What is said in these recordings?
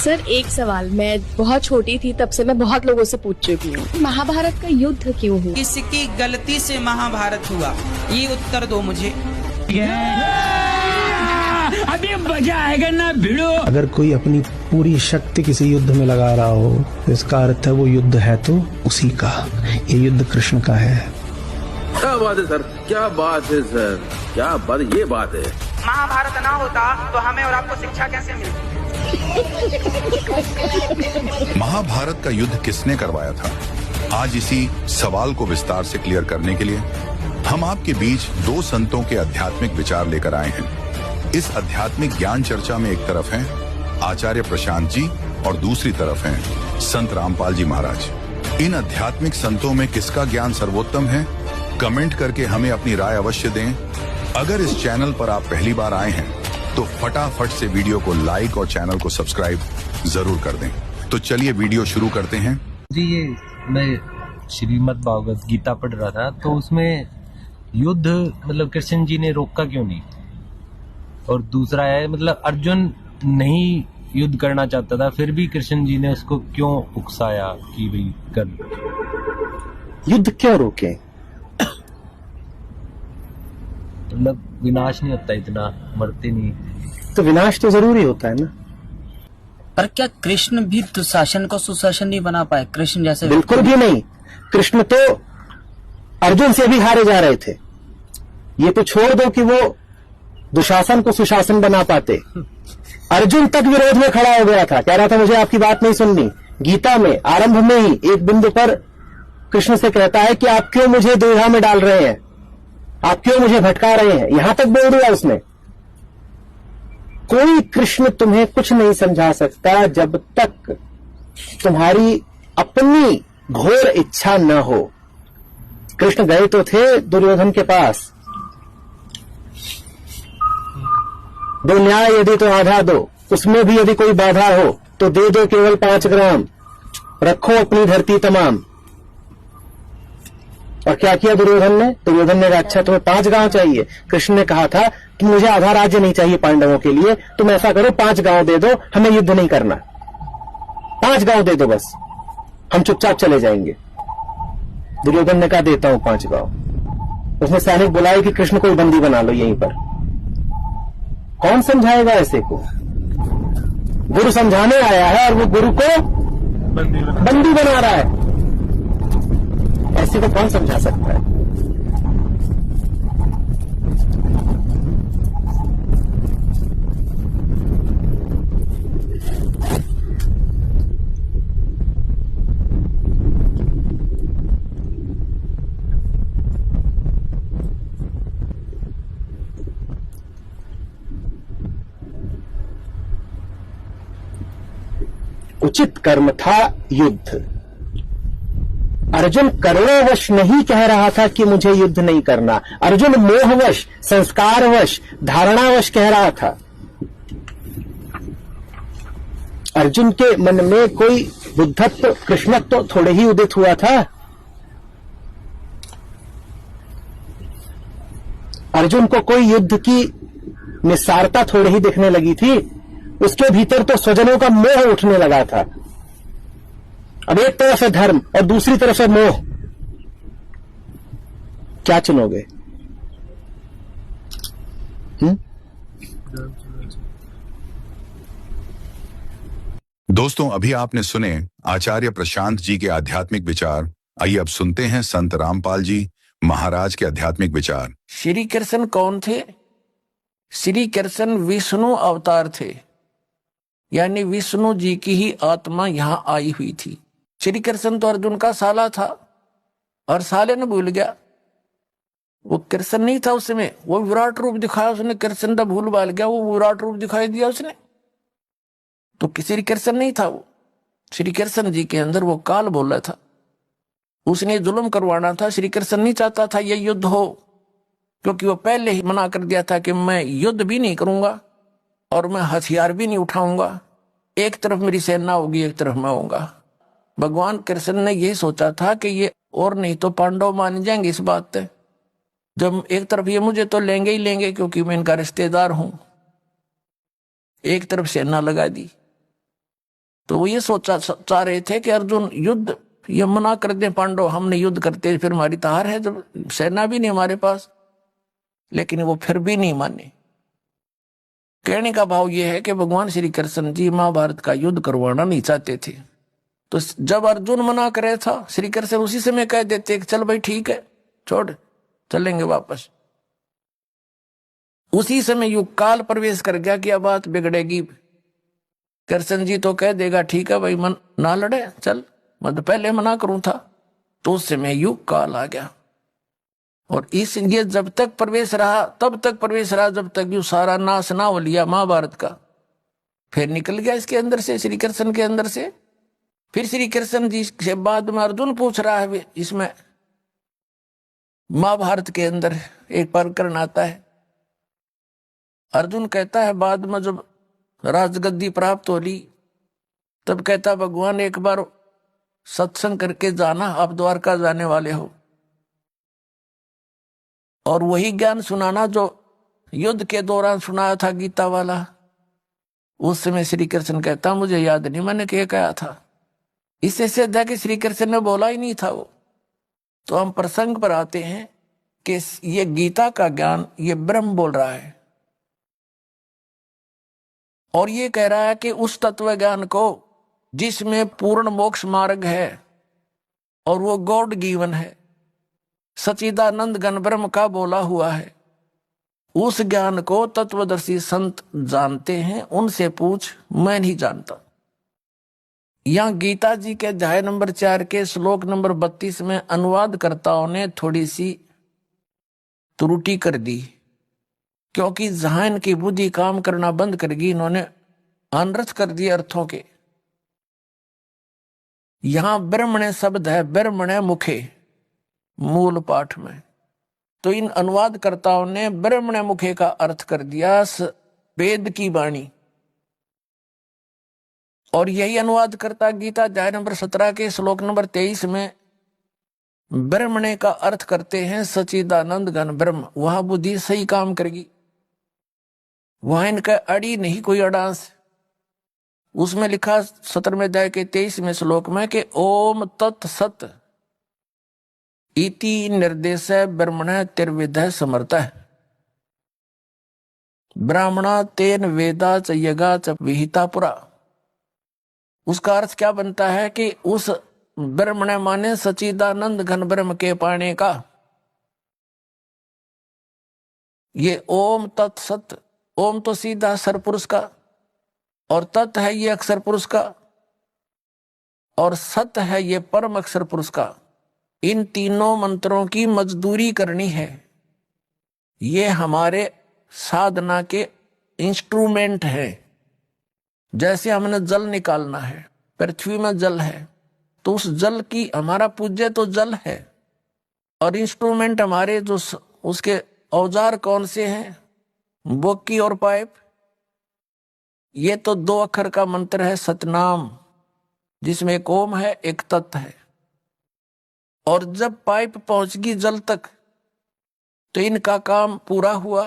Sir एक सवाल, मैं बहुत छोटी थी तब से मैं बहुत लोगों से पूछ चुकी हूँ, महाभारत का युद्ध क्यों हुआ? किसकी गलती से महाभारत हुआ, ये उत्तर दो मुझे। अभी मजा आएगा ना भिड़ो। अगर कोई अपनी पूरी शक्ति किसी युद्ध में लगा रहा हो तो इसका अर्थ है वो युद्ध है तो उसी का। ये युद्ध कृष्ण का है। क्या बात है सर, क्या बात है सर, क्या बात, ये बात है। महाभारत ना होता तो हमें और आपको शिक्षा कैसे मिलती? महाभारत का युद्ध किसने करवाया था? आज इसी सवाल को विस्तार से क्लियर करने के लिए हम आपके बीच दो संतों के आध्यात्मिक विचार लेकर आए हैं। इस आध्यात्मिक ज्ञान चर्चा में एक तरफ हैं आचार्य प्रशांत जी और दूसरी तरफ हैं संत रामपाल जी महाराज। इन आध्यात्मिक संतों में किसका ज्ञान सर्वोत्तम है? कमेंट करके हमें अपनी राय अवश्य दें। अगर इस चैनल पर आप पहली बार आए हैं तो फटाफट से वीडियो को लाइक और चैनल को सब्सक्राइब जरूर कर दें। तो चलिए वीडियो शुरू करते हैं। जी, ये मैं श्रीमद् भागवत गीता पढ़ रहा था तो उसमें युद्ध मतलब कृष्ण जी ने रोका क्यों नहीं? और दूसरा है मतलब अर्जुन नहीं युद्ध करना चाहता था फिर भी कृष्ण जी ने उसको क्यों उकसाया कि भाई कर। युद्ध क्यों रोके? मतलब विनाश नहीं होता, इतना मरते नहीं तो विनाश तो जरूरी होता है ना। पर क्या कृष्ण भी दुशासन को सुशासन नहीं बना पाए? कृष्ण जैसे बिल्कुल भी नहीं। कृष्ण तो अर्जुन से भी हारे जा रहे थे। ये तो छोड़ दो कि वो दुशासन को सुशासन बना पाते। अर्जुन तक विरोध में खड़ा हो गया था, कह रहा था मुझे आपकी बात नहीं सुननी। गीता में आरंभ में ही एक बिंदु पर कृष्ण से कहता है कि आप क्यों मुझे दुविधा में डाल रहे हैं, आप क्यों मुझे भटका रहे हैं, यहां तक बोल दिया उसने। कोई कृष्ण तुम्हें कुछ नहीं समझा सकता जब तक तुम्हारी अपनी घोर इच्छा न हो। कृष्ण गए तो थे दुर्योधन के पास, दो न्याय यदि तो आधा दो, उसमें भी यदि कोई बाधा हो तो दे दो केवल 5 ग्राम, रखो अपनी धरती तमाम। और क्या किया दुर्योधन ने? दुर्योधन ने कहा अच्छा तुम्हें 5 गांव चाहिए। कृष्ण ने कहा था कि मुझे आधा राज्य नहीं चाहिए पांडवों के लिए, तुम ऐसा करो 5 गांव दे दो, हमें युद्ध नहीं करना, 5 गांव दे दो बस, हम चुपचाप चले जाएंगे। दुर्योधन ने कहा देता हूं 5 गांव। उसने सैनिक बुलाए कि कृष्ण को बंदी बना लो यहीं पर। कौन समझाएगा ऐसे को? गुरु समझाने आया है और वो गुरु को बंदी बना रहा है। ऐसे को कौन समझा सकता है? उचित कर्म था युद्ध। अर्जुन करुणावश नहीं कह रहा था कि मुझे युद्ध नहीं करना। अर्जुन मोहवश, संस्कारवश, धारणावश कह रहा था। अर्जुन के मन में कोई बुद्धत्व कृष्णत्व तो थोड़े ही उदित हुआ था। अर्जुन को कोई युद्ध की निस्सारता थोड़ी ही दिखने लगी थी। उसके भीतर तो स्वजनों का मोह उठने लगा था। अब एक तरफ है धर्म और दूसरी तरफ है मोह, क्या चुनोगे? दोस्तों, अभी आपने सुने आचार्य प्रशांत जी के आध्यात्मिक विचार। आइए अब सुनते हैं संत रामपाल जी महाराज के आध्यात्मिक विचार। श्री कृष्ण कौन थे? श्री कृष्ण विष्णु अवतार थे, यानी विष्णु जी की ही आत्मा यहां आई हुई थी। श्री कृष्ण तो अर्जुन का साला था और साले ने भूल गया। वो कृष्ण नहीं था उस समय, वो विराट रूप दिखाया उसने। कृष्ण का भूल भाल गया, वो विराट रूप दिखाई दिया उसने। तो श्री कृष्ण नहीं था वो। श्री कृष्ण जी के अंदर वो काल बोला था, उसने जुल्म करवाना था। श्री कृष्ण नहीं चाहता था ये युद्ध हो, क्योंकि वो पहले ही मना कर दिया था कि मैं युद्ध भी नहीं करूंगा और मैं हथियार भी नहीं उठाऊंगा। एक तरफ मेरी सेना होगी, एक तरफ मैं होऊंगा। भगवान कृष्ण ने यही सोचा था कि ये और नहीं तो पांडव मान जाएंगे इस बात पे। जब एक तरफ ये मुझे तो लेंगे ही लेंगे क्योंकि मैं इनका रिश्तेदार हूं। एक तरफ सेना लगा दी तो वो ये सोचा चाह रहे थे कि अर्जुन युद्ध ये मना कर दे पांडव, हमने युद्ध करते फिर हमारी तो हार है, जब सेना भी नहीं हमारे पास। लेकिन वो फिर भी नहीं माने। कहने का भाव ये है कि भगवान श्री कृष्ण जी महाभारत का युद्ध करवाना नहीं चाहते थे। तो जब अर्जुन मना करे था, श्री कृष्ण उसी समय कह देते कि चल भाई ठीक है, छोड़, चलेंगे वापस। उसी समय युग काल प्रवेश कर गया कि अब बात बिगड़ेगी। कृष्ण जी तो कह देगा ठीक है भाई, मन ना लड़े, चल, मैं तो पहले मना करूं था। तो उस समय युग काल आ गया। और इस ये जब तक प्रवेश रहा, तब तक प्रवेश रहा जब तक यू सारा नाश ना हो लिया महाभारत का। फिर निकल गया इसके अंदर से, श्री कृष्ण के अंदर से। फिर श्री कृष्ण जी से बाद में अर्जुन पूछ रहा है, इसमें महाभारत के अंदर एक प्रकरण आता है। अर्जुन कहता है बाद में जब राजगद्दी प्राप्त हो ली, तब कहता भगवान एक बार सत्संग करके जाना, आप द्वारका जाने वाले हो, और वही ज्ञान सुनाना जो युद्ध के दौरान सुनाया था गीता वाला। उस समय श्री कृष्ण कहता मुझे याद नहीं मैंने क्या कहा था। इससे सिद्ध है कि श्री कृष्ण ने बोला ही नहीं था वो। तो हम प्रसंग पर आते हैं कि ये गीता का ज्ञान ये ब्रह्म बोल रहा है, और ये कह रहा है कि उस तत्व ज्ञान को जिसमें पूर्ण मोक्ष मार्ग है और वो गॉड गिवन है, सच्चिदानंद घन ब्रह्म का बोला हुआ है, उस ज्ञान को तत्वदर्शी संत जानते हैं, उनसे पूछ, मैं नहीं जानता। यहां गीता जी के अध्याय नंबर 4 के श्लोक नंबर 32 में अनुवादकर्ताओं ने थोड़ी सी त्रुटि कर दी, क्योंकि जहां इनकी बुद्धि काम करना बंद कर गई, इन्होंने अनर्थ कर दिए अर्थों के। यहां ब्रह्मणे शब्द है, ब्रह्मणे मुखे मूल पाठ में, तो इन अनुवादकर्ताओं ने ब्रह्मणे मुखे का अर्थ कर दिया वेद की वाणी। और यही अनुवादकर्ता गीता अध्याय नंबर 17 के श्लोक नंबर 23 में ब्रह्मणे का अर्थ करते हैं सच्चिदानंद घन ब्रह्म। वहां बुद्धि सही काम करेगी, वहां इनका अड़ी नहीं कोई अड़ांस। उसमें लिखा 17वें अध्याय के 23वें श्लोक में कि ओम तत् सत इति निर्देश ब्रह्मण तिर्विद समर्थ ब्राह्मणा तेन वेदा च यगा च विहिता पुरा। उसका अर्थ क्या बनता है कि उस ब्रह्मण माने सच्चिदानंद घन ब्रह्म के पाने का। ये ओम तत्सत, ओम तो सीधा अक्षर पुरुष का, और तत् है ये अक्षर पुरुष का, और सत है ये परम अक्षर पुरुष का। इन तीनों मंत्रों की मजदूरी करनी है। ये हमारे साधना के इंस्ट्रूमेंट है। जैसे हमने जल निकालना है, पृथ्वी में जल है, तो उस जल की हमारा पूज्य तो जल है, और इंस्ट्रूमेंट हमारे जो उसके औजार कौन से हैं, बोकी और पाइप। ये तो 2 अक्षर का मंत्र है सतनाम, जिसमें एक ओम है एक तत् है। और जब पाइप पहुंचगी जल तक तो इनका काम पूरा हुआ।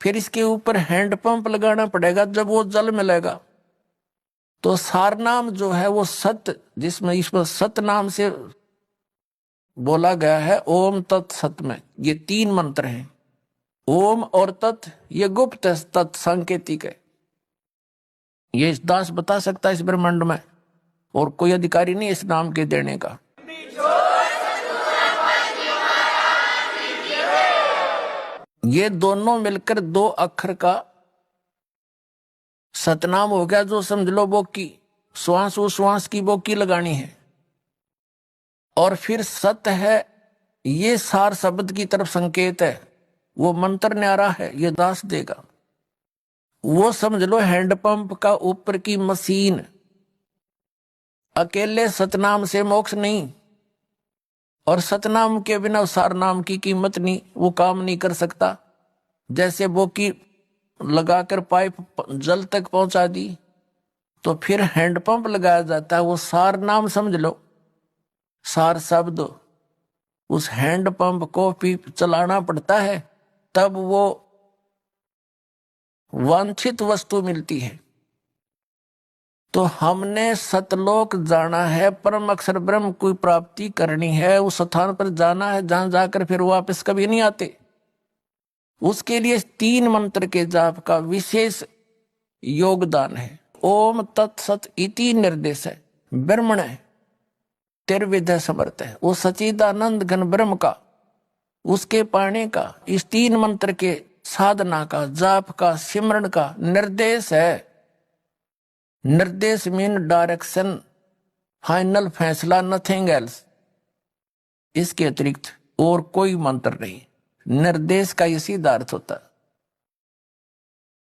फिर इसके ऊपर हैंड पंप लगाना पड़ेगा। जब वो जल मिलेगा तो सारनाम जो है वो सत, जिसमें इसमें सत नाम से बोला गया है ओम तत् सत में, ये 3 मंत्र हैं। ओम और तत् ये गुप्त है, तत् सांकेतिक है। ये इस दास बता सकता है इस ब्रह्मांड में, और कोई अधिकारी नहीं इस नाम के देने का। ये दोनों मिलकर 2 अक्षर का सतनाम हो गया। जो समझ लो बोकी, श्वास उश्वास की बोकी लगानी है। और फिर सत है, ये सार शब्द की तरफ संकेत है, वो मंत्र न्यारा है, ये दास देगा। वो समझ लो हैंडपंप का ऊपर की मशीन। अकेले सतनाम से मोक्ष नहीं, और सतनाम के बिना सार नाम की कीमत नहीं, वो काम नहीं कर सकता। जैसे बोकी लगाकर पाइप जल तक पहुंचा दी, तो फिर हैंडपंप लगाया जाता है। वो सार नाम समझ लो, सार शब्द, उस हैंडपंप को भी चलाना पड़ता है, तब वो वांछित वस्तु मिलती है। तो हमने सतलोक जाना है, परम अक्षर ब्रह्म की प्राप्ति करनी है, उस स्थान पर जाना है जहां जाकर फिर वापस कभी नहीं आते। उसके लिए 3 मंत्र के जाप का विशेष योगदान है। ओम तत्सत इति निर्देश है, ब्रह्मण है, तिर्विद्य समर्थ है, वो सचिदानंद घन ब्रह्म का, उसके पाने का, इस 3 मंत्र के साधना का, जाप का, सिमरण का निर्देश है। निर्देश मीन डायरेक्शन, फाइनल फैसला, नथिंग एल्स। इसके अतिरिक्त और कोई मंत्र नहीं। निर्देश का ये सीधा अर्थ होता है।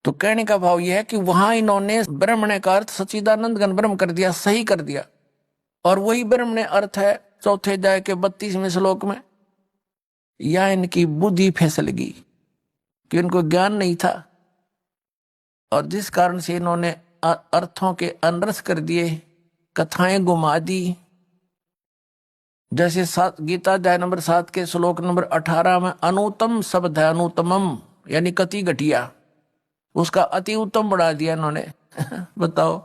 तो कहने का भाव यह है कि वहां इन्होंने ब्रह्म का अर्थ सच्चिदानंद घन ब्रह्म कर दिया, सही कर दिया। और वही ब्रह्म ने अर्थ है चौथे अध्याय के 32वें श्लोक में, या इनकी बुद्धि फिसल गई कि इनको ज्ञान नहीं था, और जिस कारण से इन्होंने अर्थों के अनरस कर दिए, कथाएं घुमा दी। जैसे गीता अध्याय नंबर 7 के श्लोक नंबर 18 में अनुत्तम शब्द है, अनुत्तमम यानी कति घटिया, उसका अति उत्तम बढ़ा दिया इन्होंने। बताओ,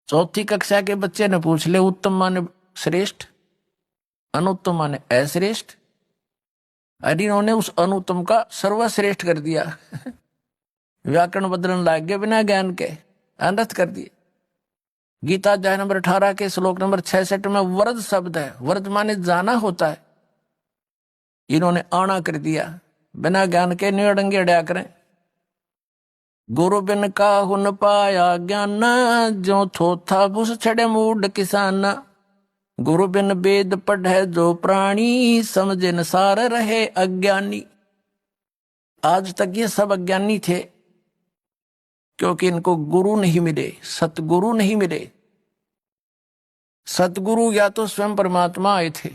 चौथी कक्षा के बच्चे ने पूछ ले, उत्तम माने श्रेष्ठ, अनुत्तम माने अश्रेष्ठ, अरे इन्होंने उस अनुत्तम का सर्वश्रेष्ठ कर दिया। व्याकरण बदलने लग गए बिना ज्ञान के, अनर्थ कर दिए। गीता अध्याय नंबर 18 के श्लोक नंबर 66 में वरद शब्द है, वरद माने जाना होता है, इन्होंने आना कर दिया। बिना ज्ञान के निड़ंगे अड़या करें। गुरु बिन काहु न पाया ज्ञान, जो थोथा बुस छड़े मूड किसान। गुरु बिन वेद पढ़े जो प्राणी, समझे न सार रहे अज्ञानी। आज तक ये सब अज्ञानी थे, क्योंकि इनको गुरु नहीं मिले, सतगुरु नहीं मिले। सतगुरु या तो स्वयं परमात्मा आए थे,